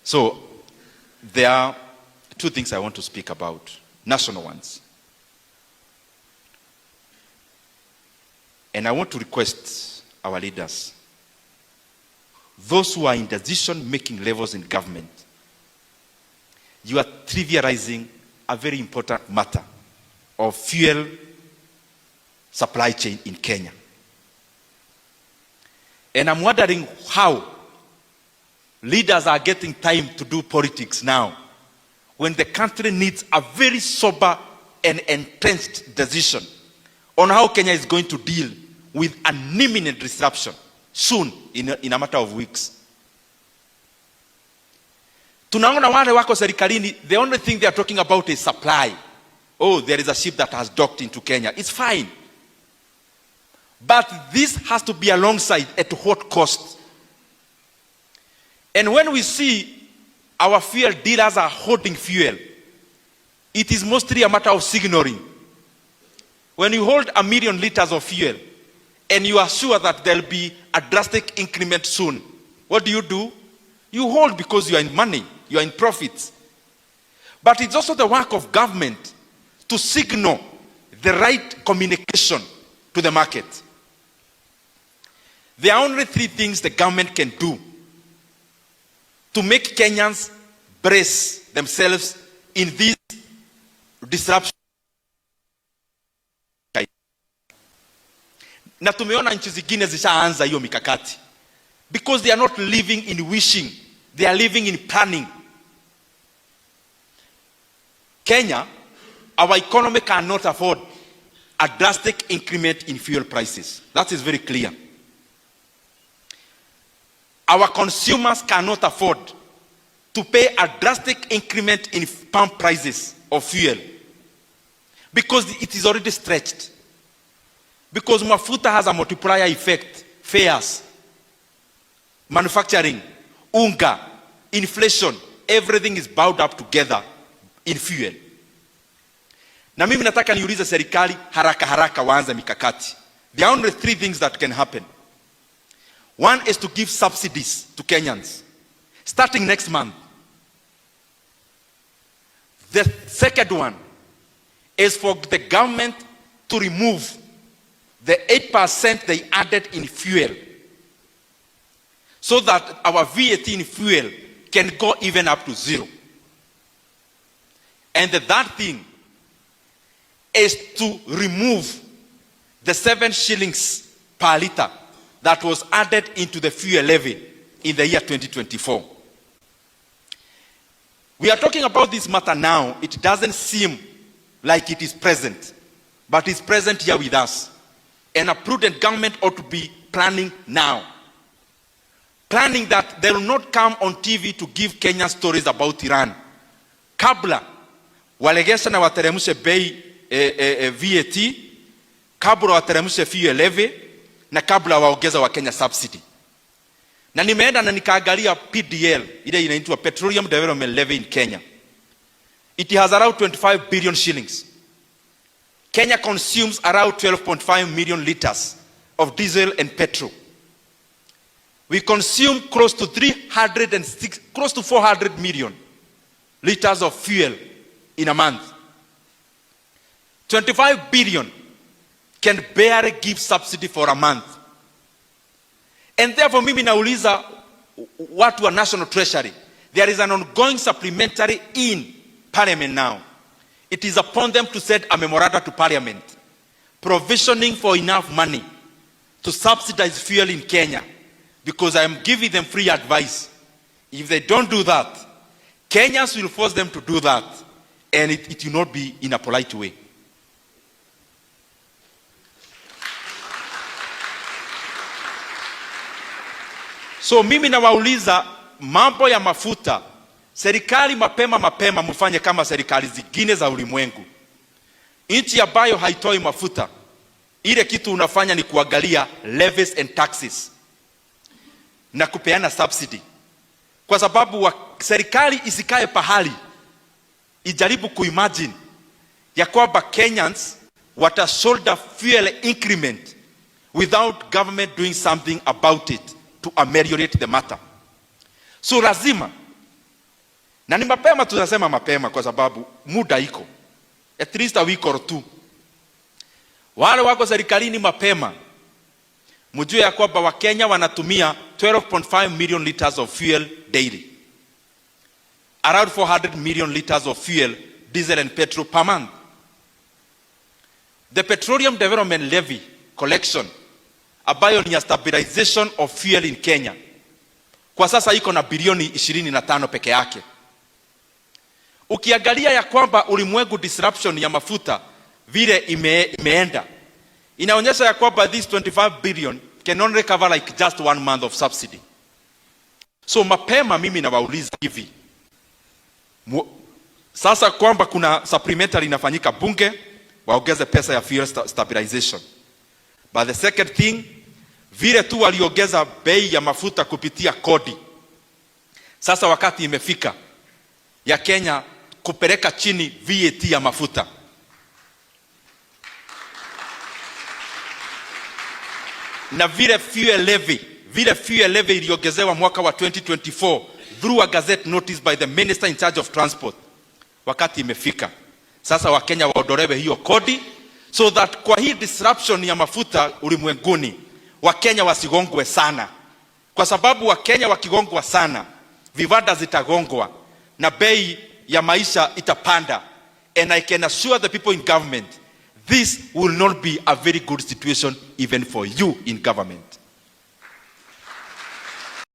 So there are two things I want to speak about, national ones. And I want to request our leaders, those who are in decision-making levels in government, you are trivializing a very important matter of fuel supply chain in Kenya. And I'm wondering how leaders are getting time to do politics now when the country needs a very sober and entrenched decision on how Kenya is going to deal with an imminent disruption soon, in a matter of weeks. Tunaona wale wako serikalini, the only thing they are talking about is supply. Oh, there is a ship that has docked into Kenya. It's fine. But this has to be alongside at what cost? And when we see our fuel dealers are holding fuel, it is mostly a matter of signaling. When you hold 1 million liters of fuel and you are sure that there will be a drastic increment soon, what do? You hold because you are in money, you are in profits. But it's also the work of government to signal the right communication to the market. There are only 3 things the government can do to make Kenyans brace themselves in this disruption. Na tumeona nchi zingine zishaanza hiyo mikakati, because they are not living in wishing, they are living in planning. Kenya, our economy cannot afford a drastic increment in fuel prices. That is very clear. Our consumers cannot afford to pay a drastic increment in pump prices of fuel because it is already stretched. Because mafuta has a multiplier effect, fares, manufacturing, unga, inflation, everything is bound up together in fuel. Na mimi nataka niulize serikali haraka waanze mikakati. There are only 3 things that can happen. One is to give subsidies to Kenyans, starting next month. The second one is for the government to remove the 8% they added in fuel, so that our VAT in fuel can go even up to 0. And the third thing is to remove the 7 shillings per liter that was added into the fuel levy in the year 2024. We are talking about this matter now. It doesn't seem like it is present, but it's present here with us. And a prudent government ought to be planning now. Planning that they will not come on TV to give Kenyan stories about Iran. Kabla walegesha na wateremshe bei VAT, kabla wateremshe fuel levy, na kabla waongeza wa Kenya subsidy. Na nimeenda na nikaangalia PDL, ile inaitwa Petroleum Development Levy in Kenya. It has around 25 billion shillings. Kenya consumes around 12.5 million liters of diesel and petrol. We consume close to 400 million liters of fuel in a month. 25 billion can barely give subsidy for a month. And therefore, mimi nauliza watu wa National Treasury, there is an ongoing supplementary in Parliament now. It is upon them to send a memorandum to Parliament, provisioning for enough money to subsidize fuel in Kenya, because I am giving them free advice. If they don't do that, Kenyans will force them to do that, and it will not be in a polite way. So mimi nawauliza mambo ya mafuta, serikali mapema mfanye kama serikali zingine za ulimwengu. Nchi ambayo haitoi mafuta, ile kitu unafanya ni kuangalia levies and taxes na kupeana subsidy. Kwa sababu serikali isikae pahali ijaribu kuimagine ya kwamba Kenyans shoulder fuel increment without government doing something about it to ameliorate the matter. So lazima Na ni mapema, tunasema mapema kwa sababu muda iko. At least a week or two. Wale wako serikalini mapema, mjue ya kwamba Wakenya wanatumia 12.5 million liters of fuel daily. Around 400 million liters of fuel, diesel and petrol per month. The Petroleum Development Levy collection, ambayo ni stabilization of fuel in Kenya, kwa sasa iko na bilioni 25 peke yake. Ukiangalia ya kwamba ulimwengu disruption ya mafuta vile imeenda, inaonyesha ya kwamba this 25 billion can only cover like just 1 month of subsidy. So mapema mimi nawauliza hivi, sasa kwamba kuna supplementary inafanyika bunge, waongeze pesa ya fuel stabilization. But the second thing, vile tu waliongeza bei ya mafuta kupitia kodi, sasa wakati imefika ya Kenya kupeleka chini VAT ya mafuta. Na vile fuel levy iliongezewa mwaka wa 2024 through a gazette notice by the minister in charge of transport, wakati imefika sasa Wakenya waondolewe hiyo kodi, so that kwa hii disruption ya mafuta ulimwenguni Wakenya wasigongwe sana, kwa sababu Wakenya wakigongwa sana viwanda zitagongwa na bei ya maisha itapanda. And I can assure the people in government, this will not be a very good situation even for you in government.